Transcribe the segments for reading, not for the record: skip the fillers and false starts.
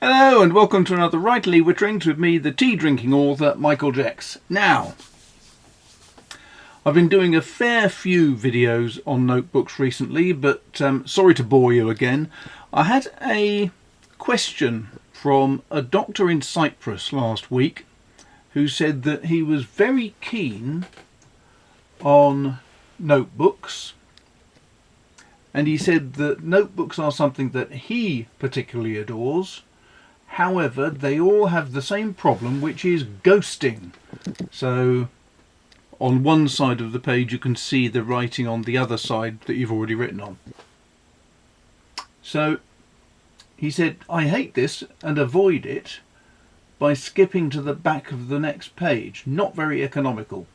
Hello and welcome to another Writerly with Drinks with me, the tea drinking author, Michael Jex. Now, I've been doing a fair few videos on notebooks recently, but sorry to bore you again. I had a question from a doctor in Cyprus last week who said that he was very keen on notebooks, and he said that notebooks are something that he particularly adores. However, they all have the same problem, which is ghosting. So on one side of the page you can see the writing on the other side that you've already written on. So he said, I hate this and avoid it by skipping to the back of the next page. Not very economical.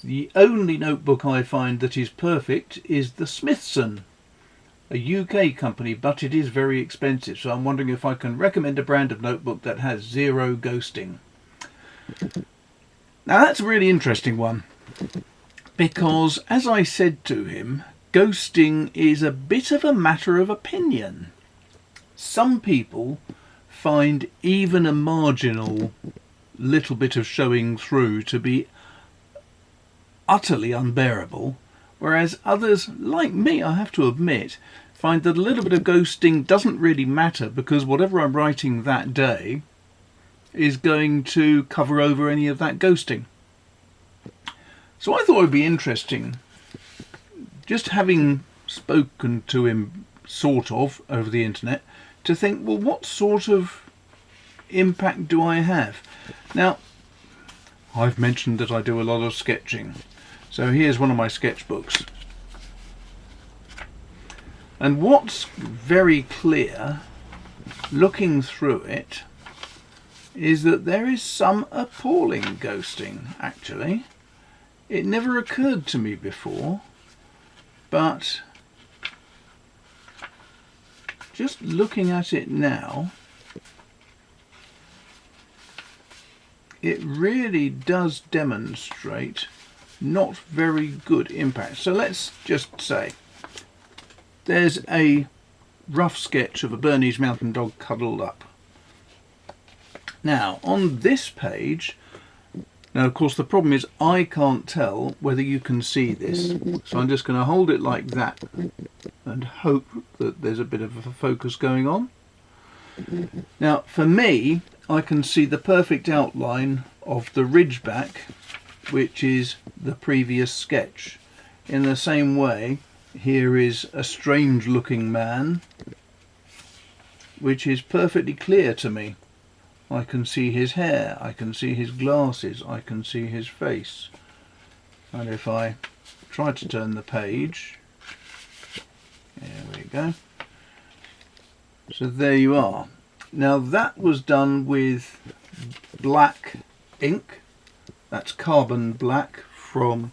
The only notebook I find that is perfect is the Smithson, a UK company, but it is very expensive, so I'm wondering if I can recommend a brand of notebook that has zero ghosting. Now that's a really interesting one, because as I said to him, ghosting is a bit of a matter of opinion. Some people find even a marginal little bit of showing through to be utterly unbearable, whereas others, like me, I have to admit, find that a little bit of ghosting doesn't really matter, because whatever I'm writing that day is going to cover over any of that ghosting. So I thought it would be interesting, just having spoken to him sort of over the internet, to think, well, what sort of impact do I have? Now, I've mentioned that I do a lot of sketching. So here's one of my sketchbooks. And what's very clear, looking through it, is that there is some appalling ghosting, actually. It never occurred to me before, but just looking at it now, it really does demonstrate not very good impact. So let's just say there's a rough sketch of a Bernese mountain dog cuddled up. Now on this page, now of course the problem is I can't tell whether you can see this, so I'm just going to hold it like that and hope that there's a bit of a focus going on. Now for me, I can see the perfect outline of the ridgeback, which is the previous sketch. In the same way, here is a strange looking man, which is perfectly clear to me. I can see his hair, I can see his glasses, I can see his face. And if I try to turn the page, there we go. So there you are. Now that was done with black ink. That's carbon black from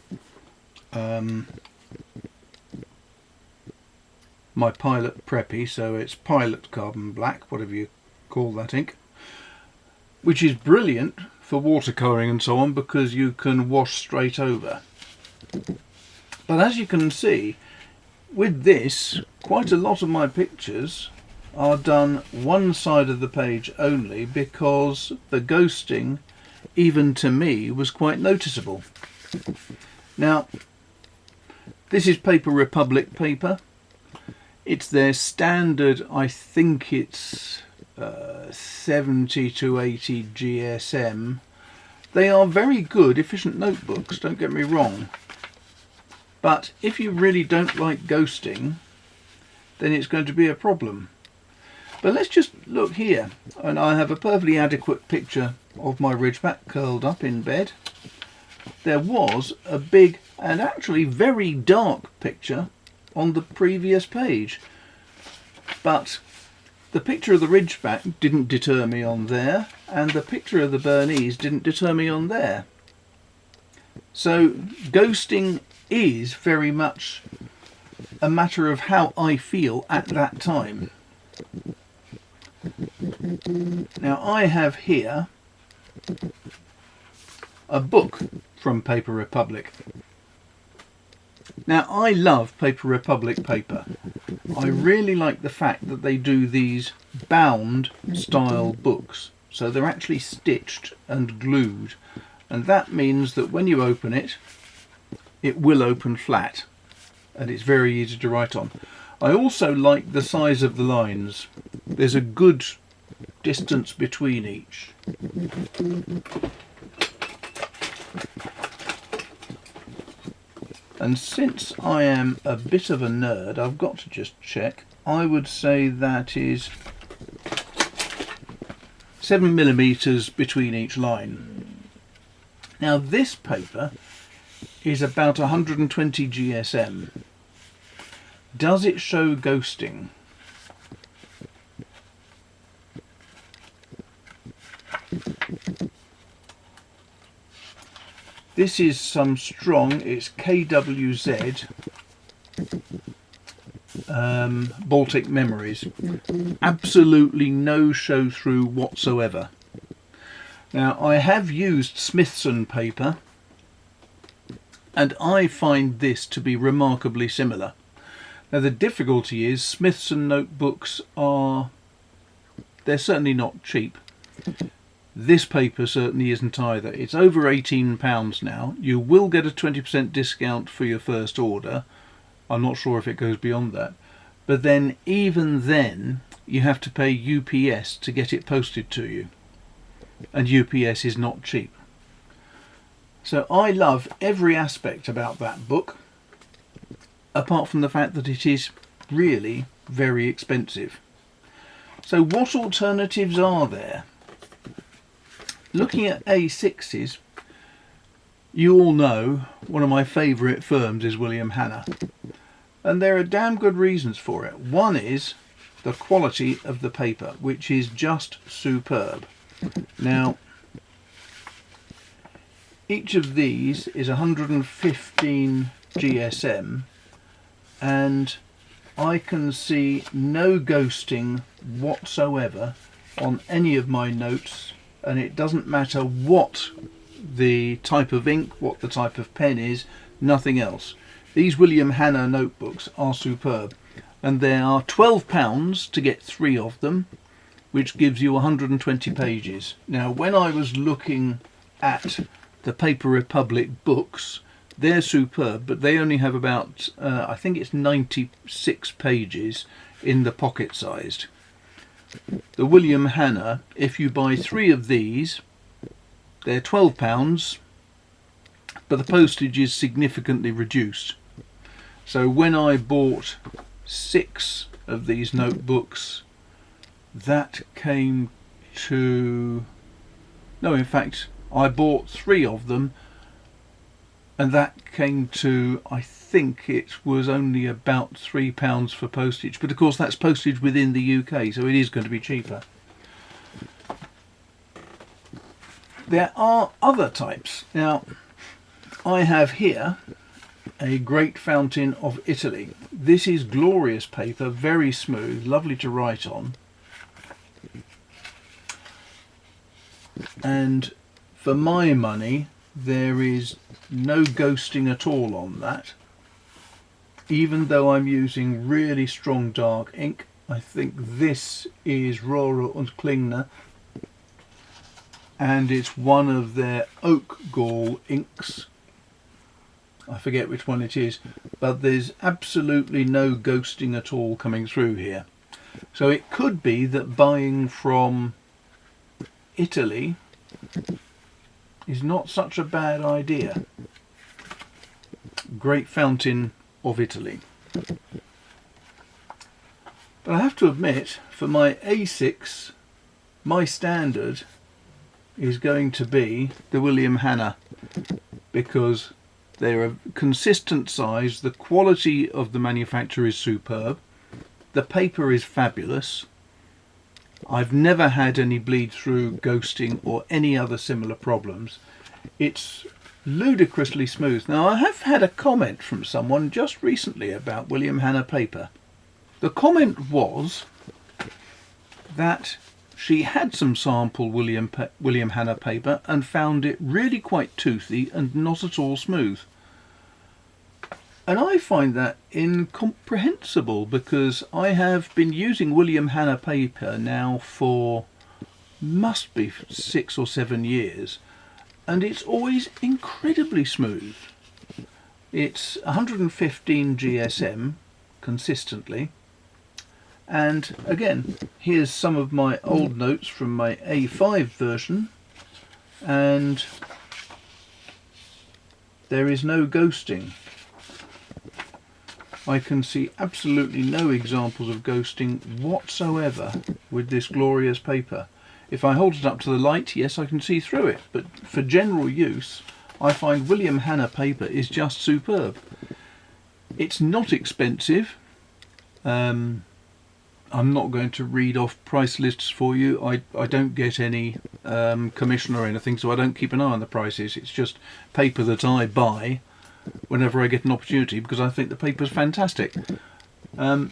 my Pilot Preppy, so it's Pilot Carbon Black, whatever you call that ink, which is brilliant for watercolouring and so on, because you can wash straight over. But as you can see, with this, quite a lot of my pictures are done one side of the page only, because the ghosting, even to me, was quite noticeable. Now, this is Paper Republic paper. It's their standard, I think it's 70 to 80 GSM. They are very good, efficient notebooks, don't get me wrong. But if you really don't like ghosting, then it's going to be a problem. But let's just look here, and I have a perfectly adequate picture of my ridgeback curled up in bed. There was a big and actually very dark picture on the previous page, but the picture of the ridgeback didn't deter me on there, and the picture of the Bernese didn't deter me on there. So ghosting is very much a matter of how I feel at that time. Now I have here a book from Paper Republic. Now, I love Paper Republic paper. I really like the fact that they do these bound style books. So they're actually stitched and glued. And that means that when you open it, it will open flat. And it's very easy to write on. I also like the size of the lines. There's a good distance between each. And since I am a bit of a nerd, I've got to just check. I would say that is 7mm between each line. Now this paper is about 120 GSM. Does it show ghosting? This is some strong, it's KWZ Baltic Memories. Absolutely no show through whatsoever. Now I have used Smithson paper and I find this to be remarkably similar. Now the difficulty is Smithson notebooks they're certainly not cheap. This paper certainly isn't either. It's over £18 now. You will get a 20% discount for your first order. I'm not sure if it goes beyond that. But then, even then, you have to pay UPS to get it posted to you. And UPS is not cheap. So I love every aspect about that book, apart from the fact that it is really very expensive. So what alternatives are there? Looking at A6s, you all know one of my favourite firms is William Hanna. And there are damn good reasons for it. One is the quality of the paper, which is just superb. Now, each of these is 115 GSM, and I can see no ghosting whatsoever on any of my notes. And it doesn't matter what the type of ink, what the type of pen is, nothing else. These William Hanna notebooks are superb, and they are £12 to get 3 of them, which gives you 120 pages. Now when I was looking at the Paper Republic books, they're superb, but they only have about I think it's 96 pages in the pocket sized. The William Hanna, if you buy 3 of these, they're £12, but the postage is significantly reduced. So when I bought 6 of these notebooks, that came to... No, in fact, I bought 3 of them, and that came to, I think it was only about £3 for postage. But of course that's postage within the UK, so it is going to be cheaper. There are other types. Now, I have here a Great Fountain of Italy. This is glorious paper, very smooth, lovely to write on. And for my money, there is no ghosting at all on that. Even though I'm using really strong dark ink, I think this is Rohrer und Klingner, and it's one of their oak gall inks. I forget which one it is, but there's absolutely no ghosting at all coming through here. So it could be that buying from Italy is not such a bad idea. Great Fountain of Italy. But I have to admit, for my A6, my standard is going to be the William Hanna, because they're a consistent size, the quality of the manufacture is superb, the paper is fabulous, I've never had any bleed through, ghosting or any other similar problems. It's ludicrously smooth. Now I have had a comment from someone just recently about William Hanna paper. The comment was that she had some sample William Hanna paper and found it really quite toothy and not at all smooth. And I find that incomprehensible, because I have been using William Hanna paper now for must be 6 or 7 years, and it's always incredibly smooth. It's 115 GSM consistently, and again, here's some of my old notes from my A5 version, and there is no ghosting. I can see absolutely no examples of ghosting whatsoever with this glorious paper. If I hold it up to the light, yes, I can see through it, but for general use, I find William Hanna paper is just superb. It's not expensive. I'm not going to read off price lists for you. I don't get any commission or anything, so I don't keep an eye on the prices. It's just paper that I buy whenever I get an opportunity, because I think the paper's fantastic. Never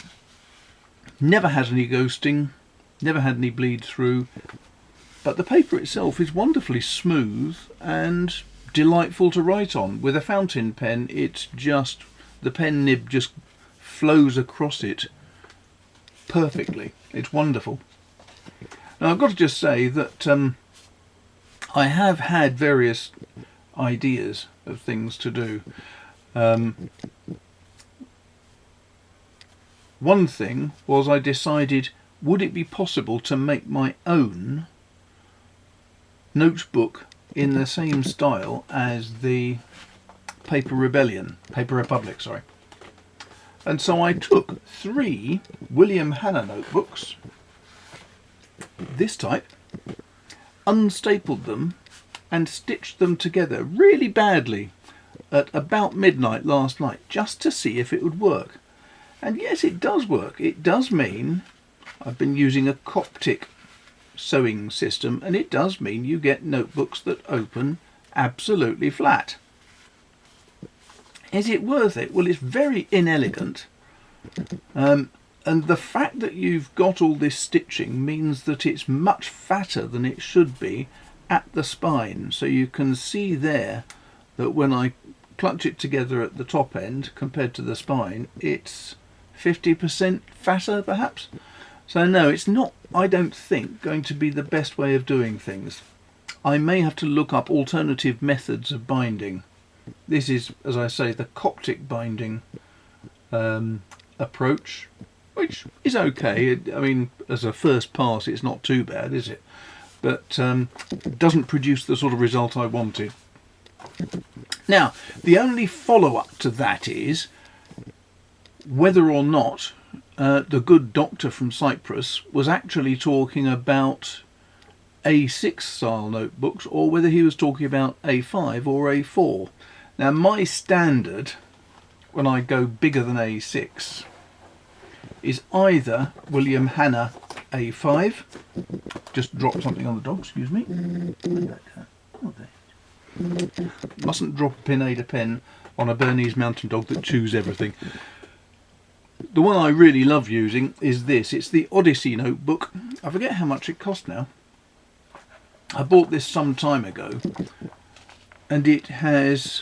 had any ghosting, never had any bleed through, but the paper itself is wonderfully smooth and delightful to write on. With a fountain pen, it's just, the pen nib just flows across it perfectly. It's wonderful. Now I've got to just say that I have had various ideas of things to do. One thing was, I decided, would it be possible to make my own notebook in the same style as the Paper Republic, sorry. And so I took 3 William Hanna notebooks, this type, unstapled them and stitched them together really badly at about midnight last night, just to see if it would work. And yes, it does work. It does mean I've been using a Coptic sewing system, and it does mean you get notebooks that open absolutely flat. Is it worth it? Well, it's very inelegant, and the fact that you've got all this stitching means that it's much fatter than it should be at the spine. So you can see there that when I clutch it together at the top end compared to the spine, it's 50% fatter perhaps. So no, it's not, I don't think, going to be the best way of doing things. I may have to look up alternative methods of binding. This is, as I say, the Coptic binding approach, which is okay. I mean, as a first pass, it's not too bad, is it? But doesn't produce the sort of result I wanted. Now, the only follow-up to that is whether or not the good doctor from Cyprus was actually talking about A6 style notebooks, or whether he was talking about A5 or A4. Now, my standard, when I go bigger than A6, is either William Hanna A5, just drop something on the dog, excuse me. Mustn't drop a pin aid a pen on a Bernese mountain dog that chews everything. The one I really love using is this. It's the Odyssey notebook. I forget how much it cost now. I bought this some time ago, and it has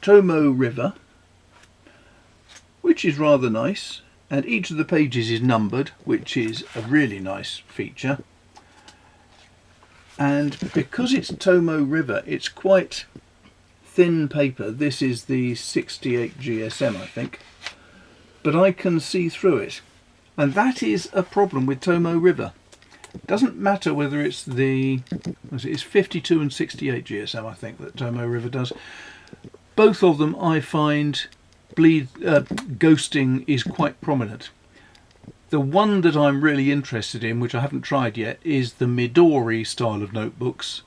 Tomo River, which is rather nice, and each of the pages is numbered, which is a really nice feature. And because it's Tomo River, it's quite thin paper. This is the 68 GSM, I think, but I can see through it, and that is a problem with Tomo River. It doesn't matter whether it's the, it's 52 and 68 GSM, I think, that Tomo River does. Both of them I find ghosting is quite prominent. The one that I'm really interested in, which I haven't tried yet, is the Midori style of notebooks.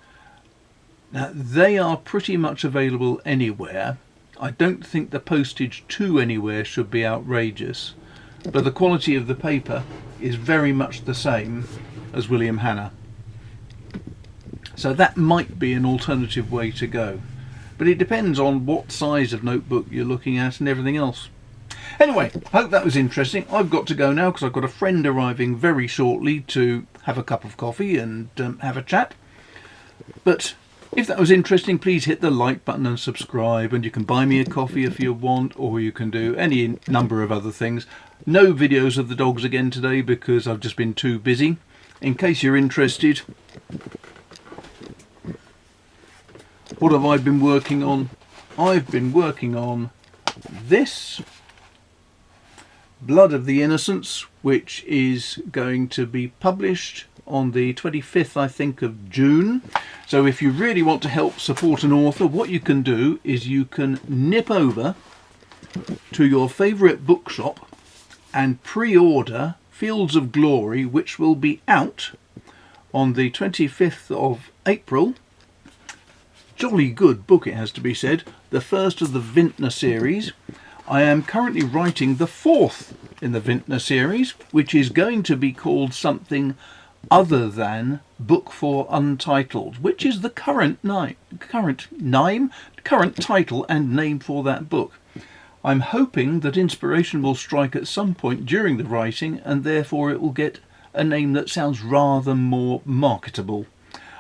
Now, they are pretty much available anywhere. I don't think the postage to anywhere should be outrageous, but the quality of the paper is very much the same as William Hanna. So that might be an alternative way to go. But it depends on what size of notebook you're looking at and everything else. Anyway, hope that was interesting. I've got to go now because I've got a friend arriving very shortly to have a cup of coffee and have a chat. But If that was interesting, please hit the like button and subscribe, and you can buy me a coffee if you want, or you can do any number of other things. No videos of the dogs again today because I've just been too busy. In case you're interested, what have I been working on? I've been working on this, Blood of the Innocents, which is going to be published on the 25th, I think, of June. So if you really want to help support an author, what you can do is you can nip over to your favourite bookshop and pre-order Fields of Glory, which will be out on the 25th of April. Jolly good book, it has to be said. The first of the Vintner series. I am currently writing the fourth in the Vintner series, which is going to be called something other than Book 4 Untitled, which is the current title and name for that book. I'm hoping that inspiration will strike at some point during the writing, and therefore it will get a name that sounds rather more marketable.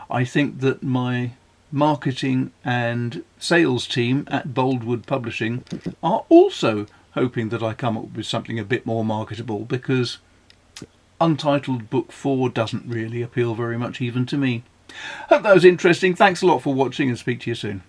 I think that my marketing and sales team at Boldwood Publishing are also hoping that I come up with something a bit more marketable, because Untitled Book 4 doesn't really appeal very much even to me. Hope that was interesting. Thanks a lot for watching, and speak to you soon.